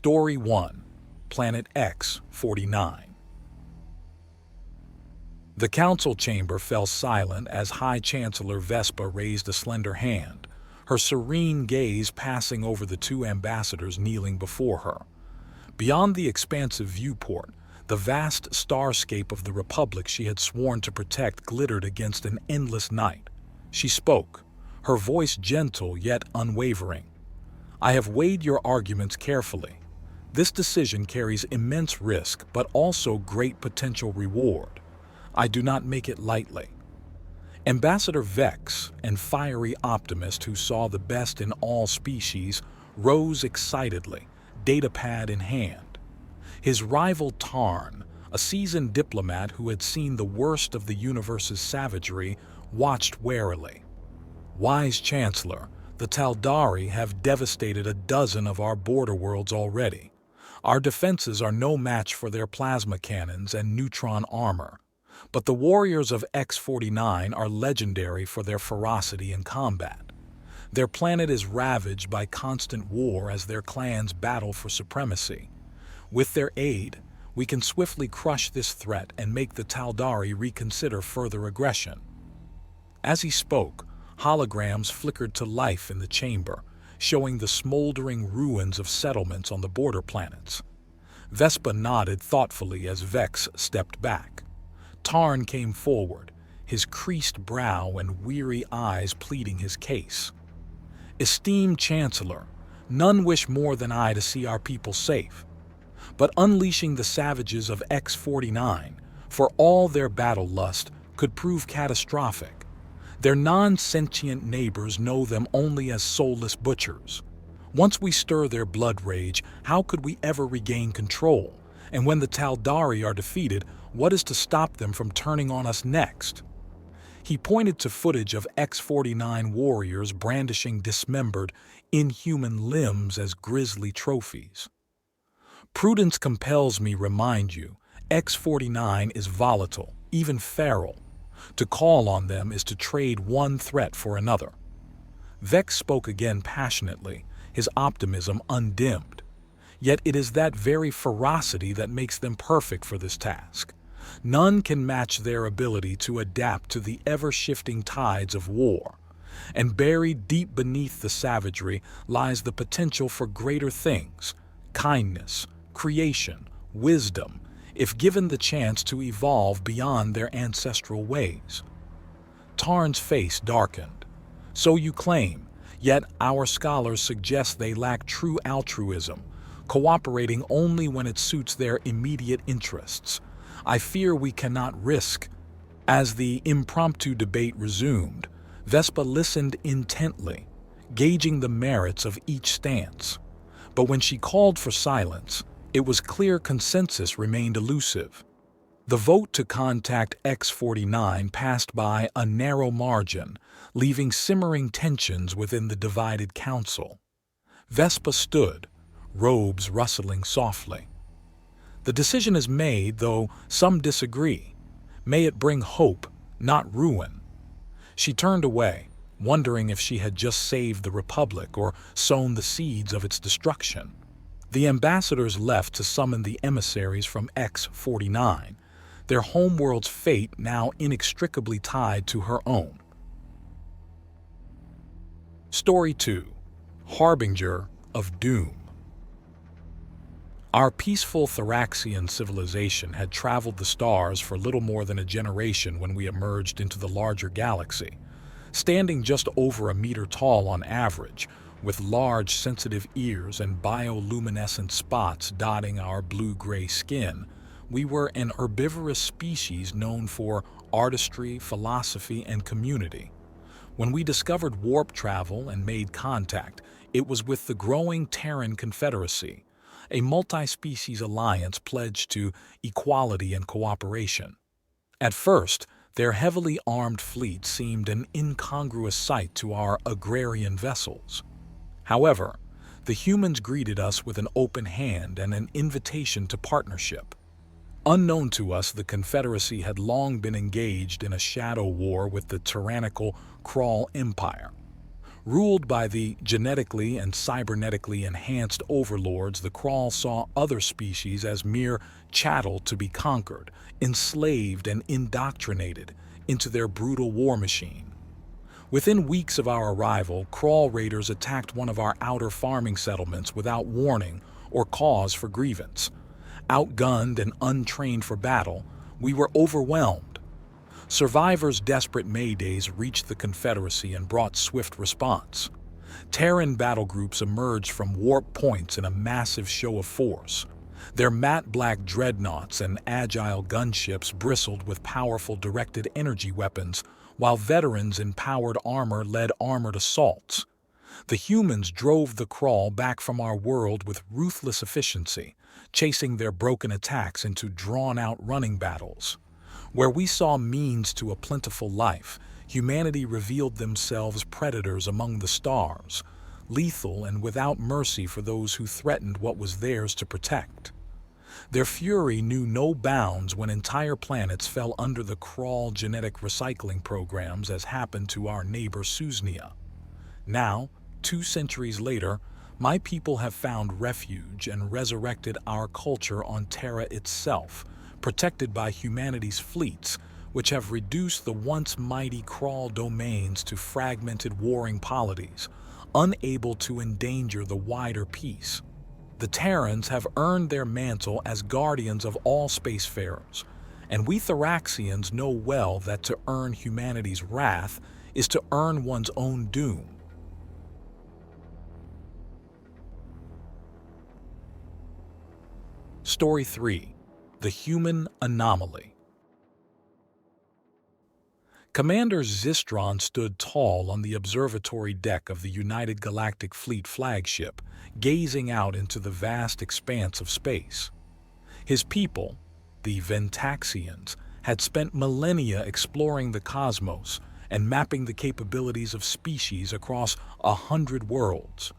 Story 1. Planet X-49. The council chamber fell silent as High Chancellor Vespa raised a slender hand, her serene gaze passing over the two ambassadors kneeling before her. Beyond the expansive viewport, the vast starscape of the Republic she had sworn to protect glittered against an endless night. She spoke, her voice gentle yet unwavering. "I have weighed your arguments carefully. This decision carries immense risk but also great potential reward. I do not make it lightly." Ambassador Vex, an fiery optimist who saw the best in all species, rose excitedly, datapad in hand. His rival Tarn, a seasoned diplomat who had seen the worst of the universe's savagery, watched warily. "Wise Chancellor, the Taldari have devastated a dozen of our border worlds already. Our defenses are no match for their plasma cannons and neutron armor. But the warriors of X-49 are legendary for their ferocity in combat. Their planet is ravaged by constant war as their clans battle for supremacy. With their aid, we can swiftly crush this threat and make the Taldari reconsider further aggression." As he spoke, holograms flickered to life in the chamber, showing the smoldering ruins of settlements on the border planets. Vespa nodded thoughtfully as Vex stepped back. Tarn came forward, his creased brow and weary eyes pleading his case. "Esteemed Chancellor, none wish more than I to see our people safe. But unleashing the savages of X-49, for all their battle lust, could prove catastrophic. Their non-sentient neighbors know them only as soulless butchers. Once we stir their blood rage, how could we ever regain control? And when the Taldari are defeated, what is to stop them from turning on us next?" He pointed to footage of X-49 warriors brandishing dismembered, inhuman limbs as grisly trophies. "Prudence compels me remind you, X-49 is volatile, even feral. To call on them is to trade one threat for another." Vex spoke again passionately, his optimism undimmed. Yet it is that very ferocity that makes them perfect for this task. None can match their ability to adapt to the ever-shifting tides of war. And buried deep beneath the savagery lies the potential for greater things: kindness, creation, wisdom, if given the chance to evolve beyond their ancestral ways. Tarn's face darkened. "So you claim, yet our scholars suggest they lack true altruism, cooperating only when it suits their immediate interests. I fear we cannot risk." As the impromptu debate resumed, Vespa listened intently, gauging the merits of each stance. But when she called for silence, it was clear consensus remained elusive. The vote to contact X-49 passed by a narrow margin, leaving simmering tensions within the divided council. Vespa stood, robes rustling softly. "The decision is made, though some disagree. May it bring hope, not ruin." She turned away, wondering if she had just saved the Republic or sown the seeds of its destruction. The ambassadors left to summon the emissaries from X-49, their homeworld's fate now inextricably tied to her own. Story 2. Harbinger of Doom. Our peaceful Thraxian civilization had traveled the stars for little more than a generation when we emerged into the larger galaxy, standing just over a meter tall on average, with large sensitive ears and bioluminescent spots dotting our blue-gray skin. We were an herbivorous species known for artistry, philosophy, and community. When we discovered warp travel and made contact, it was with the growing Terran Confederacy, a multi-species alliance pledged to equality and cooperation. At first, their heavily armed fleet seemed an incongruous sight to our agrarian vessels. However, the humans greeted us with an open hand and an invitation to partnership. Unknown to us, the Confederacy had long been engaged in a shadow war with the tyrannical Krull Empire. Ruled by the genetically and cybernetically enhanced overlords, the Crawl saw other species as mere chattel to be conquered, enslaved and indoctrinated into their brutal war machine. Within weeks of our arrival, Crawl raiders attacked one of our outer farming settlements without warning or cause for grievance. Outgunned and untrained for battle, we were overwhelmed. Survivors' desperate maydays reached the Confederacy and brought swift response. Terran battle groups emerged from warp points in a massive show of force. Their matte black dreadnoughts and agile gunships bristled with powerful directed energy weapons, while veterans in powered armor led armored assaults. The humans drove the Crawl back from our world with ruthless efficiency, chasing their broken attacks into drawn-out running battles. Where we saw means to a plentiful life, humanity revealed themselves predators among the stars, lethal and without mercy for those who threatened what was theirs to protect. Their fury knew no bounds when entire planets fell under the Crawl genetic recycling programs, as happened to our neighbor Susnia. Now, 2 centuries later, my people have found refuge and resurrected our culture on Terra itself, protected by humanity's fleets, which have reduced the once mighty Crawl domains to fragmented warring polities, unable to endanger the wider peace. The Terrans have earned their mantle as guardians of all spacefarers, and we Thraxians know well that to earn humanity's wrath is to earn one's own doom. Story 3. The Human Anomaly. Commander Zistron stood tall on the observatory deck of the United Galactic Fleet flagship, gazing out into the vast expanse of space. His people, the Ventaxians, had spent millennia exploring the cosmos and mapping the capabilities of species across 100 worlds.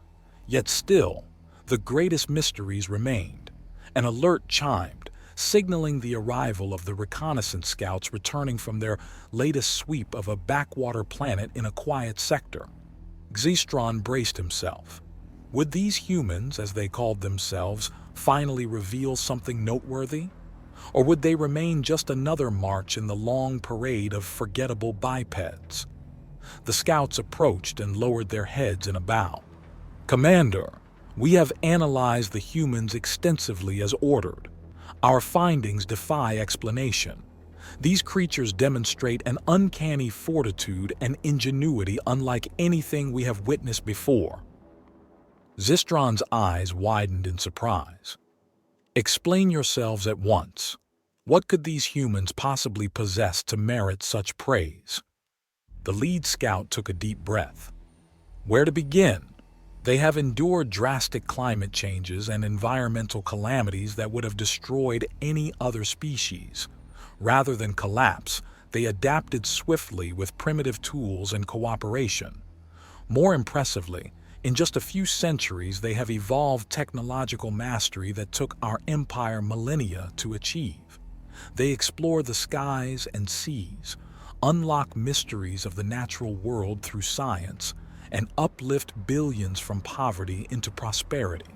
Yet still, the greatest mysteries remained. An alert chimed, signaling the arrival of the reconnaissance scouts returning from their latest sweep of a backwater planet in a quiet sector. Zistron braced himself. Would these humans, as they called themselves, finally reveal something noteworthy? Or would they remain just another march in the long parade of forgettable bipeds? The scouts approached and lowered their heads in a bow. "Commander, we have analyzed the humans extensively as ordered. Our findings defy explanation. These creatures demonstrate an uncanny fortitude and ingenuity unlike anything we have witnessed before." Zistron's eyes widened in surprise. "Explain yourselves at once. What could these humans possibly possess to merit such praise?" The lead scout took a deep breath. "Where to begin? They have endured drastic climate changes and environmental calamities that would have destroyed any other species. Rather than collapse, they adapted swiftly with primitive tools and cooperation. More impressively, in just a few centuries they have evolved technological mastery that took our empire millennia to achieve. They explore the skies and seas, unlock mysteries of the natural world through science, and uplift billions from poverty into prosperity.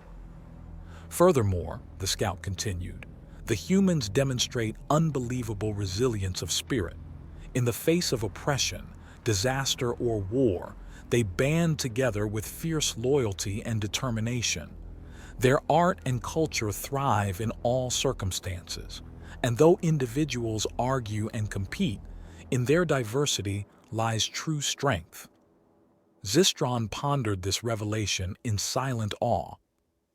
Furthermore," the scout continued, "the humans demonstrate unbelievable resilience of spirit. In the face of oppression, disaster, or war, they band together with fierce loyalty and determination. Their art and culture thrive in all circumstances, and though individuals argue and compete, in their diversity lies true strength." Zistron pondered this revelation in silent awe.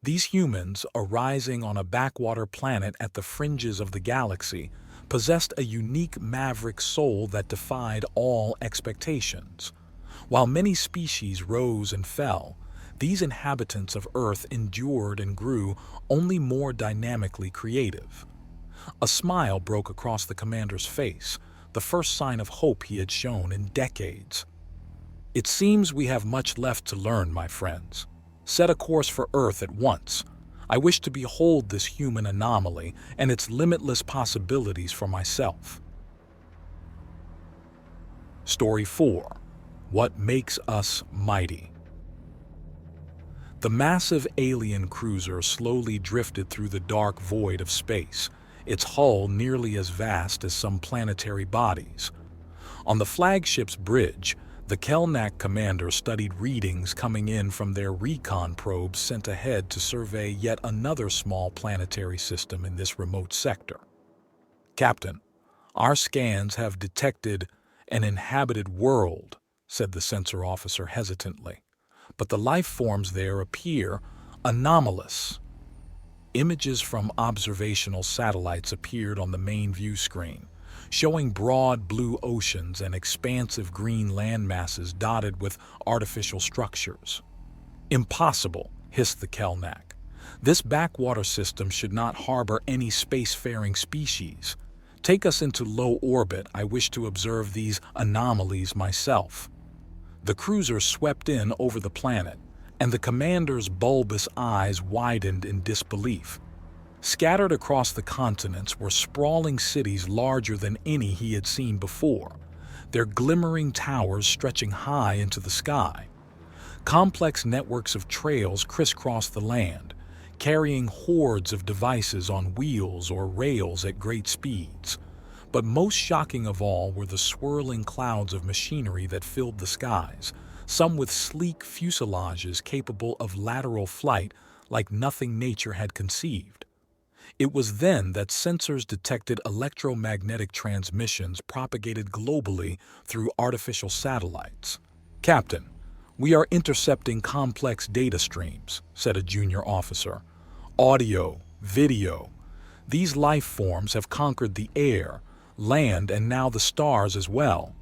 These humans, arising on a backwater planet at the fringes of the galaxy, possessed a unique maverick soul that defied all expectations. While many species rose and fell, these inhabitants of Earth endured and grew, only more dynamically creative. A smile broke across the commander's face, the first sign of hope he had shown in decades. "It seems we have much left to learn, my friends. Set a course for Earth at once. I wish to behold this human anomaly and its limitless possibilities for myself." Story 4. What makes us mighty? The massive alien cruiser slowly drifted through the dark void of space, its hull nearly as vast as some planetary bodies. On the flagship's bridge, the Kelnak commander studied readings coming in from their recon probes sent ahead to survey yet another small planetary system in this remote sector. "Captain, our scans have detected an inhabited world," said the sensor officer hesitantly, "but the life forms there appear anomalous." Images from observational satellites appeared on the main view screen, showing broad blue oceans and expansive green landmasses dotted with artificial structures. "Impossible," hissed the Kelnak. "This backwater system should not harbor any spacefaring species. Take us into low orbit. I wish to observe these anomalies myself." The cruiser swept in over the planet, and the commander's bulbous eyes widened in disbelief. Scattered across the continents were sprawling cities larger than any he had seen before, their glimmering towers stretching high into the sky. Complex networks of trails crisscrossed the land, carrying hordes of devices on wheels or rails at great speeds. But most shocking of all were the swirling clouds of machinery that filled the skies, some with sleek fuselages capable of lateral flight like nothing nature had conceived. It was then that sensors detected electromagnetic transmissions propagated globally through artificial satellites. "Captain, we are intercepting complex data streams," said a junior officer. "Audio, video. These life forms have conquered the air, land, and now the stars as well,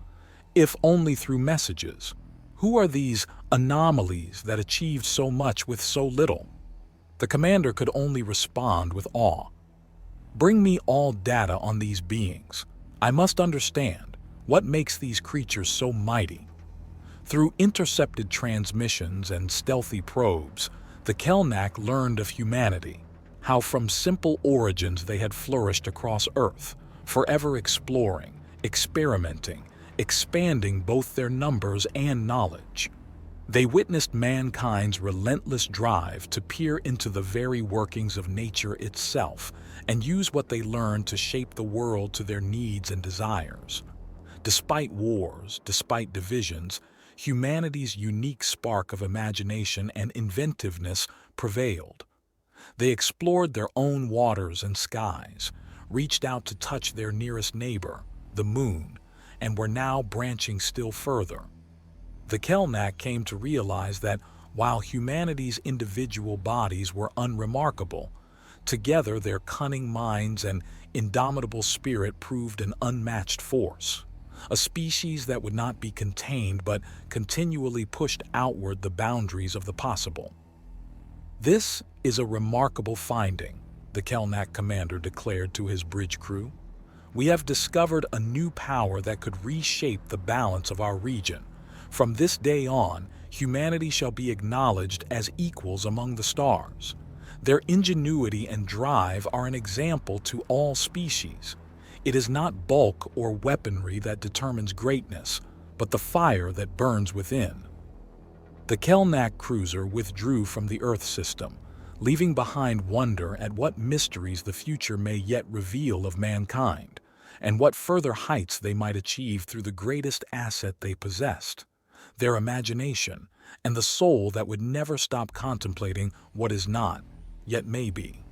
if only through messages. Who are these anomalies that achieved so much with so little?" The commander could only respond with awe. "Bring me all data on these beings. I must understand what makes these creatures so mighty." Through intercepted transmissions and stealthy probes, the Kelnak learned of humanity, how from simple origins they had flourished across Earth, forever exploring, experimenting, expanding both their numbers and knowledge. They witnessed mankind's relentless drive to peer into the very workings of nature itself and use what they learned to shape the world to their needs and desires. Despite wars, despite divisions, humanity's unique spark of imagination and inventiveness prevailed. They explored their own waters and skies, reached out to touch their nearest neighbor, the moon, and were now branching still further. The Kelnak came to realize that while humanity's individual bodies were unremarkable, together their cunning minds and indomitable spirit proved an unmatched force, a species that would not be contained but continually pushed outward the boundaries of the possible. "This is a remarkable finding," the Kelnak commander declared to his bridge crew. "We have discovered a new power that could reshape the balance of our region. From this day on, humanity shall be acknowledged as equals among the stars. Their ingenuity and drive are an example to all species. It is not bulk or weaponry that determines greatness, but the fire that burns within." The Kelnak cruiser withdrew from the Earth system, leaving behind wonder at what mysteries the future may yet reveal of mankind, and what further heights they might achieve through the greatest asset they possessed, their imagination, and the soul that would never stop contemplating what is not, yet may be.